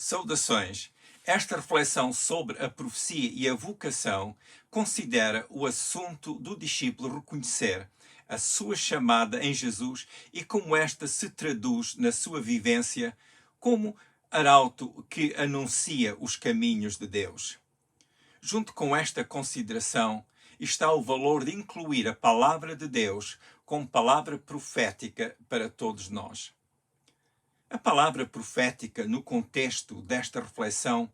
Saudações! Esta reflexão sobre a profecia e a vocação considera o assunto do discípulo reconhecer a sua chamada em Jesus e como esta se traduz na sua vivência como arauto que anuncia os caminhos de Deus. Junto com esta consideração está o valor de incluir a palavra de Deus como palavra profética para todos nós. A palavra profética, no contexto desta reflexão,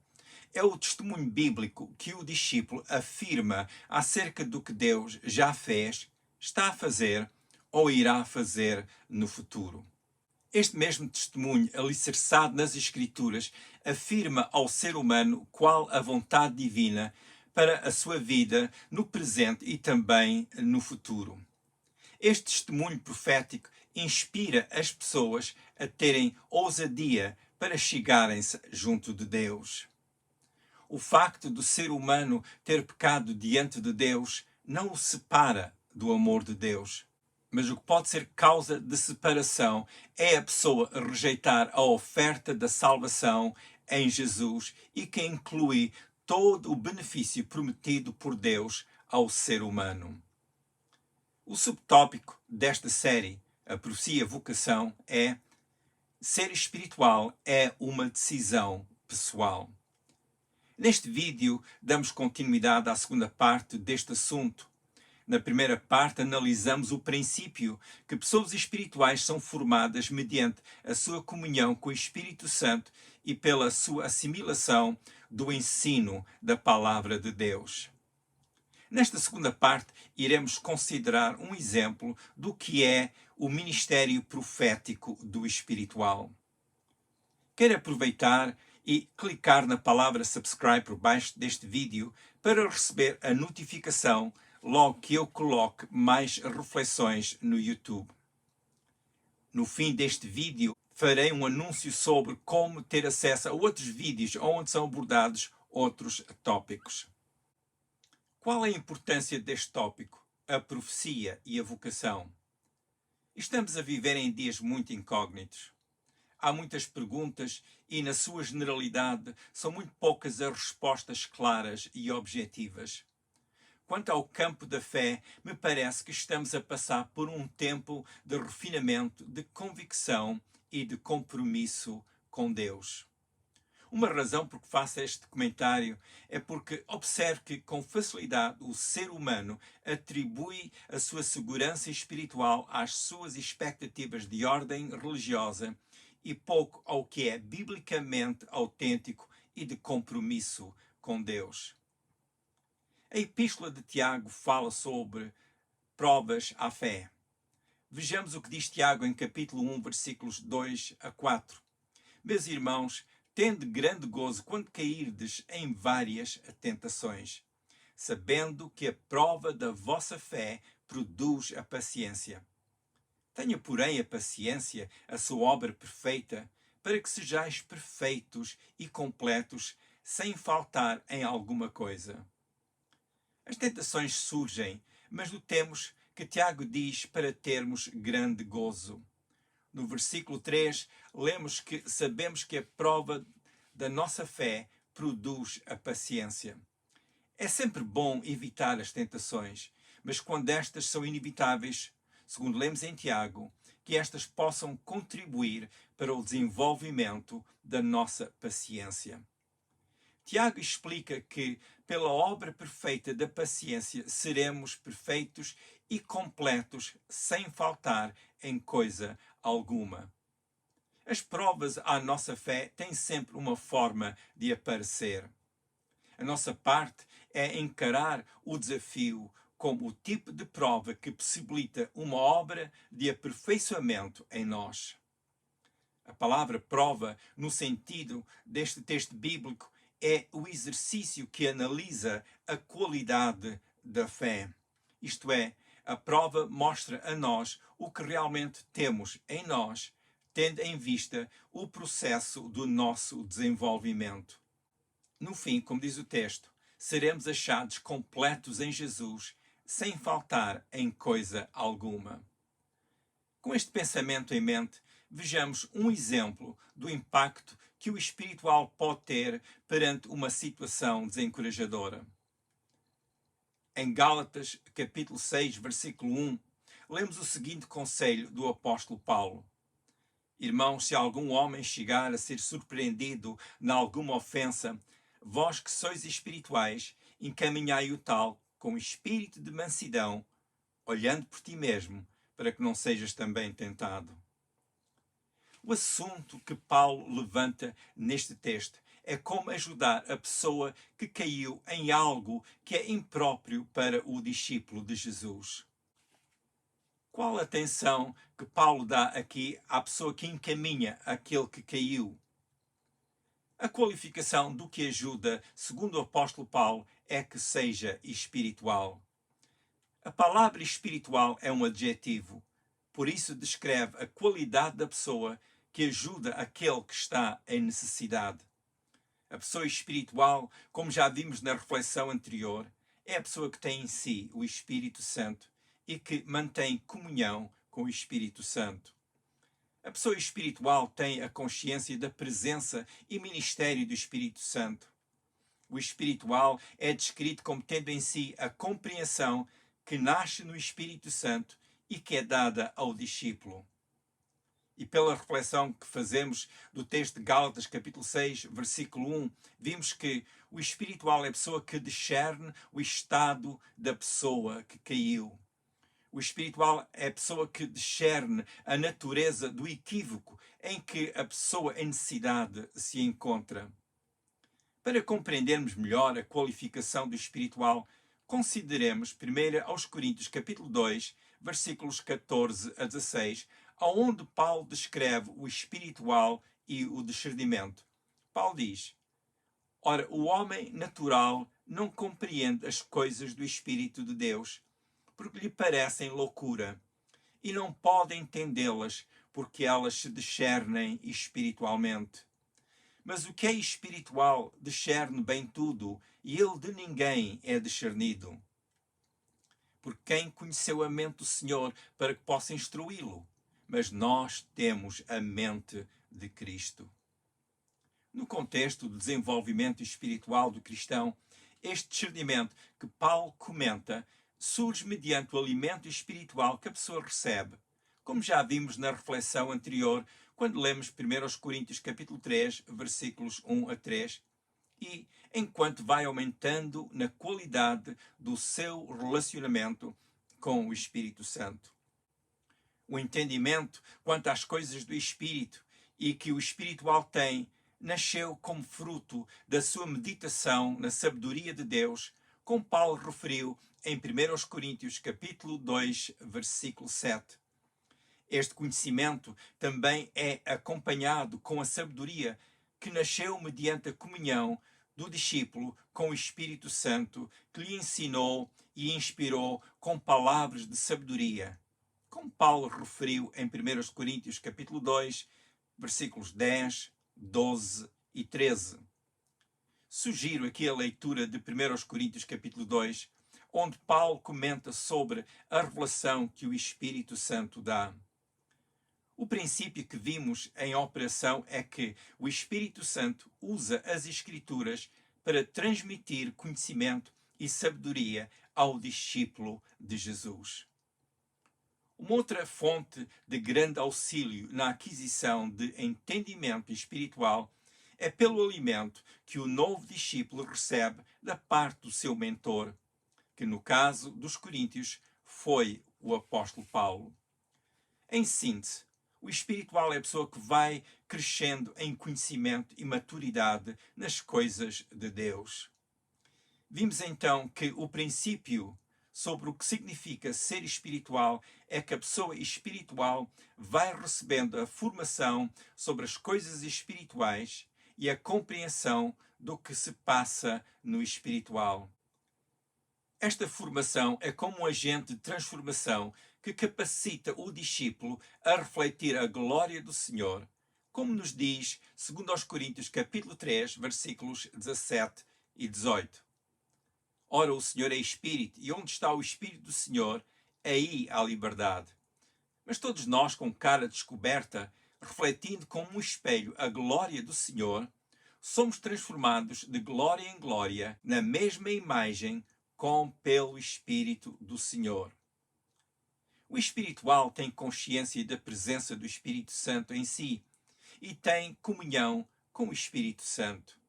é o testemunho bíblico que o discípulo afirma acerca do que Deus já fez, está a fazer ou irá fazer no futuro. Este mesmo testemunho, alicerçado nas Escrituras, afirma ao ser humano qual a vontade divina para a sua vida no presente e também no futuro. Este testemunho profético inspira as pessoas a terem ousadia para chegarem-se junto de Deus. O facto do ser humano ter pecado diante de Deus não o separa do amor de Deus. Mas o que pode ser causa de separação é a pessoa rejeitar a oferta da salvação em Jesus e que inclui todo o benefício prometido por Deus ao ser humano. O subtópico desta série, a profecia e a vocação, é: ser espiritual é uma decisão pessoal. Neste vídeo, damos continuidade à segunda parte deste assunto. Na primeira parte, analisamos o princípio que pessoas espirituais são formadas mediante a sua comunhão com o Espírito Santo e pela sua assimilação do ensino da Palavra de Deus. Nesta segunda parte, iremos considerar um exemplo do que é o ministério profético do espiritual. Quero aproveitar e clicar na palavra subscribe por baixo deste vídeo para receber a notificação logo que eu coloque mais reflexões no YouTube. No fim deste vídeo, farei um anúncio sobre como ter acesso a outros vídeos onde são abordados outros tópicos. Qual é a importância deste tópico, a profecia e a vocação? Estamos a viver em dias muito incógnitos. Há muitas perguntas e, na sua generalidade, são muito poucas as respostas claras e objetivas. Quanto ao campo da fé, me parece que estamos a passar por um tempo de refinamento, de convicção e de compromisso com Deus. Uma razão por que faço este comentário é porque observo que, com facilidade, o ser humano atribui a sua segurança espiritual às suas expectativas de ordem religiosa e pouco ao que é biblicamente autêntico e de compromisso com Deus. A Epístola de Tiago fala sobre provas à fé. Vejamos o que diz Tiago em capítulo 1, versículos 2 a 4. Meus irmãos, tende grande gozo quando cairdes em várias tentações, sabendo que a prova da vossa fé produz a paciência. Tenha, porém, a paciência, a sua obra perfeita, para que sejais perfeitos e completos, sem faltar em alguma coisa. As tentações surgem, mas notemos que Tiago diz para termos grande gozo. No versículo 3, lemos que sabemos que a prova da nossa fé produz a paciência. É sempre bom evitar as tentações, mas quando estas são inevitáveis, segundo lemos em Tiago, que estas possam contribuir para o desenvolvimento da nossa paciência. Tiago explica que, pela obra perfeita da paciência, seremos perfeitos e completos, sem faltar em coisa alguma. As provas à nossa fé têm sempre uma forma de aparecer. A nossa parte é encarar o desafio como o tipo de prova que possibilita uma obra de aperfeiçoamento em nós. A palavra prova, no sentido deste texto bíblico, é o exercício que analisa a qualidade da fé. Isto é, a prova mostra a nós o que realmente temos em nós, tendo em vista o processo do nosso desenvolvimento. No fim, como diz o texto, seremos achados completos em Jesus, sem faltar em coisa alguma. Com este pensamento em mente, vejamos um exemplo do impacto que o espiritual pode ter perante uma situação desencorajadora. Em Gálatas, capítulo 6, versículo 1, lemos o seguinte conselho do apóstolo Paulo: Irmãos, se algum homem chegar a ser surpreendido em alguma ofensa, vós que sois espirituais, encaminhai o tal com espírito de mansidão, olhando por ti mesmo, para que não sejas também tentado. O assunto que Paulo levanta neste texto é como ajudar a pessoa que caiu em algo que é impróprio para o discípulo de Jesus. Qual a atenção que Paulo dá aqui à pessoa que encaminha aquele que caiu? A qualificação do que ajuda, segundo o apóstolo Paulo, é que seja espiritual. A palavra espiritual é um adjetivo, por isso descreve a qualidade da pessoa que ajuda aquele que está em necessidade. A pessoa espiritual, como já vimos na reflexão anterior, é a pessoa que tem em si o Espírito Santo e que mantém comunhão com o Espírito Santo. A pessoa espiritual tem a consciência da presença e ministério do Espírito Santo. O espiritual é descrito como tendo em si a compreensão que nasce no Espírito Santo e que é dada ao discípulo. E pela reflexão que fazemos do texto de Gálatas, capítulo 6, versículo 1, vimos que o espiritual é a pessoa que discerne o estado da pessoa que caiu. O espiritual é a pessoa que discerne a natureza do equívoco em que a pessoa em necessidade se encontra. Para compreendermos melhor a qualificação do espiritual, consideremos 1 aos Coríntios, capítulo 2, versículos 14 a 16, onde Paulo descreve o espiritual e o discernimento. Paulo diz: Ora, o homem natural não compreende as coisas do Espírito de Deus, porque lhe parecem loucura, e não pode entendê-las, porque elas se discernem espiritualmente. Mas o que é espiritual discerne bem tudo, e ele de ninguém é discernido. Porque quem conheceu a mente do Senhor para que possa instruí-lo? Mas nós temos a mente de Cristo. No contexto do desenvolvimento espiritual do cristão, este discernimento que Paulo comenta surge mediante o alimento espiritual que a pessoa recebe, como já vimos na reflexão anterior, quando lemos 1 Coríntios capítulo 3, versículos 1 a 3, e enquanto vai aumentando na qualidade do seu relacionamento com o Espírito Santo. O entendimento quanto às coisas do Espírito e que o espiritual tem nasceu como fruto da sua meditação na sabedoria de Deus, como Paulo referiu em 1 Coríntios capítulo 2, versículo 7. Este conhecimento também é acompanhado com a sabedoria que nasceu mediante a comunhão do discípulo com o Espírito Santo, que lhe ensinou e inspirou com palavras de sabedoria. Como Paulo referiu em 1 Coríntios capítulo 2, versículos 10, 12 e 13. Sugiro aqui a leitura de 1 Coríntios capítulo 2, onde Paulo comenta sobre a revelação que o Espírito Santo dá. O princípio que vimos em operação é que o Espírito Santo usa as Escrituras para transmitir conhecimento e sabedoria ao discípulo de Jesus. Uma outra fonte de grande auxílio na aquisição de entendimento espiritual é pelo alimento que o novo discípulo recebe da parte do seu mentor, que no caso dos Coríntios foi o apóstolo Paulo. Em síntese, o espiritual é a pessoa que vai crescendo em conhecimento e maturidade nas coisas de Deus. Vimos então que o princípio sobre o que significa ser espiritual é que a pessoa espiritual vai recebendo a formação sobre as coisas espirituais e a compreensão do que se passa no espiritual. Esta formação é como um agente de transformação que capacita o discípulo a refletir a glória do Senhor, como nos diz 2 Coríntios capítulo 3, versículos 17 e 18. Ora, o Senhor é Espírito, e onde está o Espírito do Senhor, aí há liberdade. Mas todos nós, com cara descoberta, refletindo como um espelho a glória do Senhor, somos transformados de glória em glória na mesma imagem como pelo Espírito do Senhor. O espiritual tem consciência da presença do Espírito Santo em si e tem comunhão com o Espírito Santo.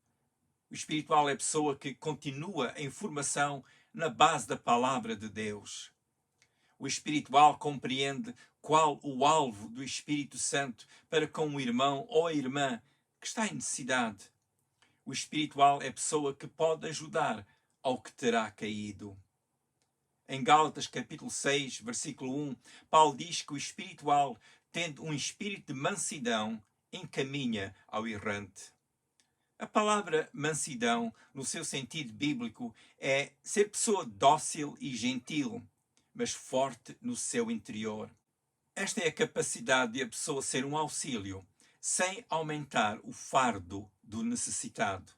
O espiritual é a pessoa que continua em formação na base da palavra de Deus. O espiritual compreende qual o alvo do Espírito Santo para com o irmão ou a irmã que está em necessidade. O espiritual é a pessoa que pode ajudar ao que terá caído. Em Gálatas capítulo 6, versículo 1, Paulo diz que o espiritual, tendo um espírito de mansidão, encaminha ao errante. A palavra mansidão, no seu sentido bíblico, é ser pessoa dócil e gentil, mas forte no seu interior. Esta é a capacidade de a pessoa ser um auxílio, sem aumentar o fardo do necessitado.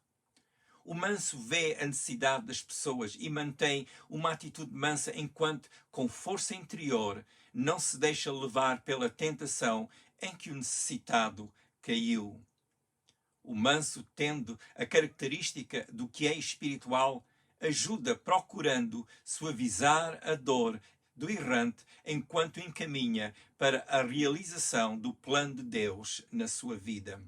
O manso vê a necessidade das pessoas e mantém uma atitude mansa enquanto, com força interior, não se deixa levar pela tentação em que o necessitado caiu. O manso, tendo a característica do que é espiritual, ajuda procurando suavizar a dor do errante enquanto encaminha para a realização do plano de Deus na sua vida.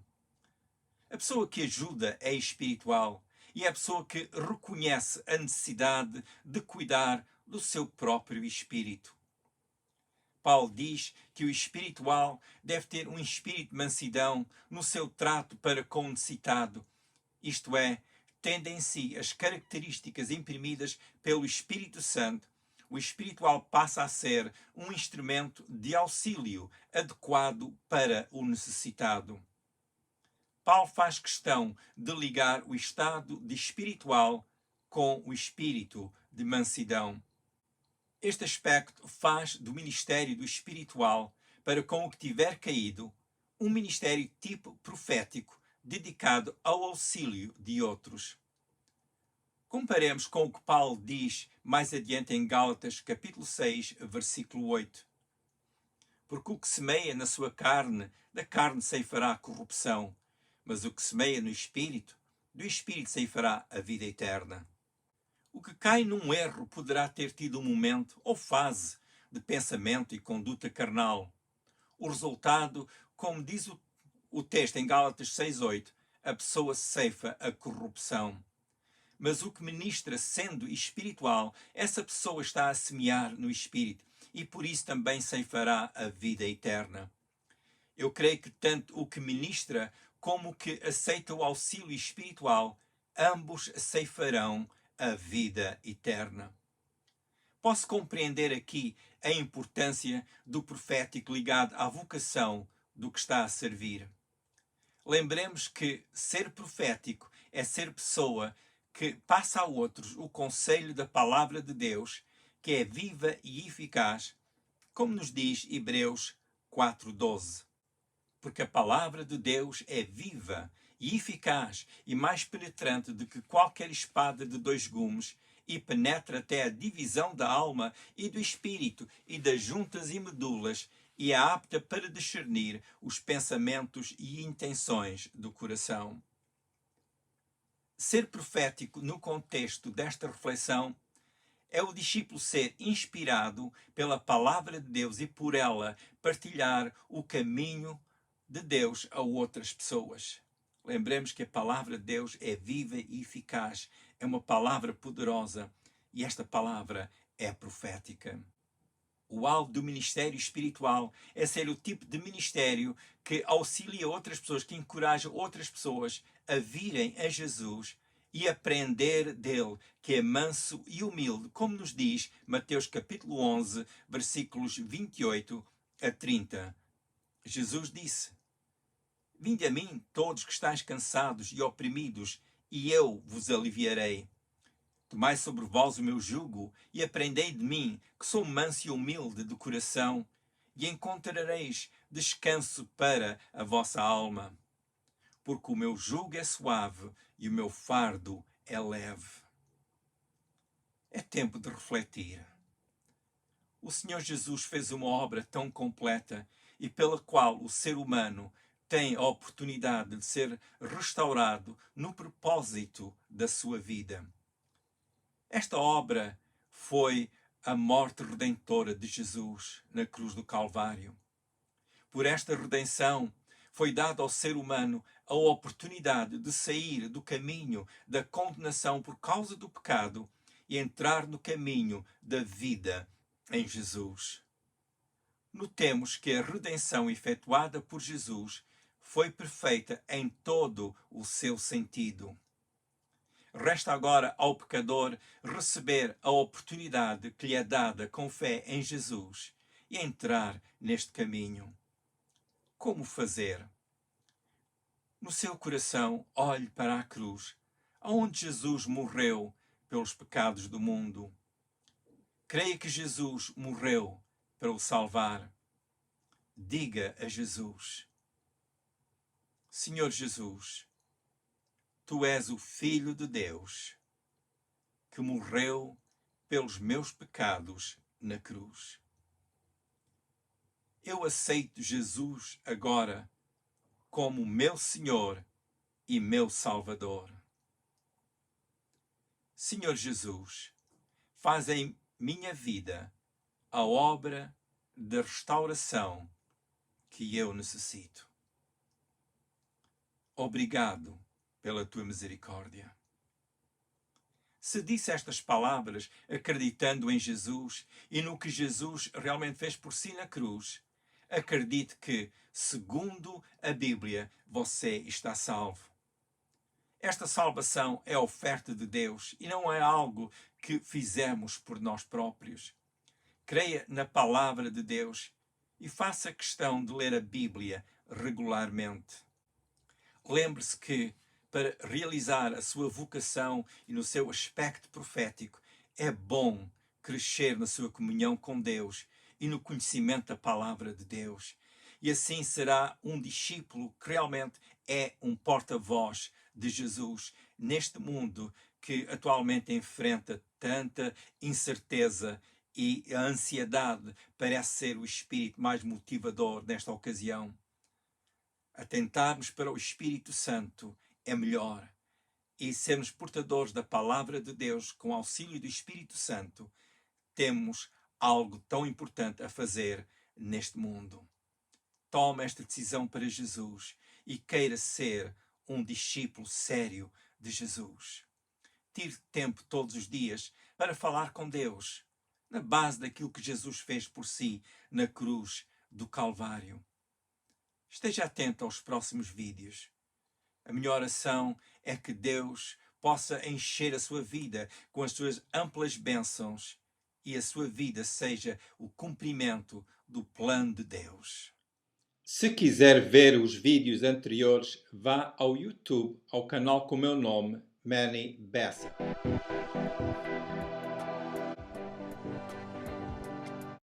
A pessoa que ajuda é espiritual e é a pessoa que reconhece a necessidade de cuidar do seu próprio espírito. Paulo diz que o espiritual deve ter um espírito de mansidão no seu trato para com o necessitado, isto é, tendo em si as características imprimidas pelo Espírito Santo, o espiritual passa a ser um instrumento de auxílio adequado para o necessitado. Paulo faz questão de ligar o estado de espiritual com o espírito de mansidão. Este aspecto faz do ministério do espiritual, para com o que tiver caído, um ministério tipo profético dedicado ao auxílio de outros. Comparemos com o que Paulo diz mais adiante em Gálatas capítulo 6, versículo 8. Porque o que semeia na sua carne, da carne ceifará a corrupção, mas o que semeia no Espírito, do Espírito ceifará a vida eterna. O que cai num erro poderá ter tido um momento ou fase de pensamento e conduta carnal. O resultado, como diz o texto em Gálatas 6:8, a pessoa ceifa a corrupção. Mas o que ministra sendo espiritual, essa pessoa está a semear no Espírito e por isso também ceifará a vida eterna. Eu creio que tanto o que ministra como o que aceita o auxílio espiritual, ambos ceifarão a vida eterna. Posso compreender aqui a importância do profético ligado à vocação do que está a servir. Lembremos que ser profético é ser pessoa que passa a outros o conselho da palavra de Deus, que é viva e eficaz, como nos diz Hebreus 4:12. Porque a palavra de Deus é viva e eficaz e mais penetrante do que qualquer espada de dois gumes e penetra até a divisão da alma e do espírito e das juntas e medulas e é apta para discernir os pensamentos e intenções do coração. Ser profético no contexto desta reflexão é o discípulo ser inspirado pela palavra de Deus e por ela partilhar o caminho de Deus a outras pessoas. Lembremos que a palavra de Deus é viva e eficaz, é uma palavra poderosa e esta palavra é profética. O alvo do ministério espiritual é ser o tipo de ministério que auxilia outras pessoas, que encoraja outras pessoas a virem a Jesus e aprender dele, que é manso e humilde, como nos diz Mateus capítulo 11, versículos 28 a 30. Jesus disse: Vinde a mim, todos que estáis cansados e oprimidos, e eu vos aliviarei. Tomai sobre vós o meu jugo e aprendei de mim, que sou manso e humilde de coração, e encontrareis descanso para a vossa alma. Porque o meu jugo é suave e o meu fardo é leve. É tempo de refletir. O Senhor Jesus fez uma obra tão completa e pela qual o ser humano tem a oportunidade de ser restaurado no propósito da sua vida. Esta obra foi a morte redentora de Jesus na cruz do Calvário. Por esta redenção, foi dada ao ser humano a oportunidade de sair do caminho da condenação por causa do pecado e entrar no caminho da vida em Jesus. Notemos que a redenção efetuada por Jesus foi perfeita em todo o seu sentido. Resta agora ao pecador receber a oportunidade que lhe é dada com fé em Jesus e entrar neste caminho. Como fazer? No seu coração, olhe para a cruz, onde Jesus morreu pelos pecados do mundo. Creia que Jesus morreu para o salvar. Diga a Jesus: Senhor Jesus, Tu és o Filho de Deus, que morreu pelos meus pecados na cruz. Eu aceito Jesus agora como meu Senhor e meu Salvador. Senhor Jesus, faz em minha vida a obra de restauração que eu necessito. Obrigado pela tua misericórdia. Se disse estas palavras acreditando em Jesus e no que Jesus realmente fez por si na cruz, acredite que, segundo a Bíblia, você está salvo. Esta salvação é a oferta de Deus e não é algo que fizemos por nós próprios. Creia na palavra de Deus e faça questão de ler a Bíblia regularmente. Lembre-se que, para realizar a sua vocação e no seu aspecto profético, é bom crescer na sua comunhão com Deus e no conhecimento da palavra de Deus. E assim será um discípulo que realmente é um porta-voz de Jesus neste mundo que atualmente enfrenta tanta incerteza e a ansiedade parece ser o espírito mais motivador nesta ocasião. Atentarmos para o Espírito Santo é melhor, e sermos portadores da palavra de Deus com auxílio do Espírito Santo, temos algo tão importante a fazer neste mundo. Tome esta decisão para Jesus e queira ser um discípulo sério de Jesus. Tire tempo todos os dias para falar com Deus, na base daquilo que Jesus fez por si na cruz do Calvário. Esteja atento aos próximos vídeos. A minha oração é que Deus possa encher a sua vida com as suas amplas bênçãos e a sua vida seja o cumprimento do plano de Deus. Se quiser ver os vídeos anteriores, vá ao YouTube, ao canal com o meu nome, Manny Bessa.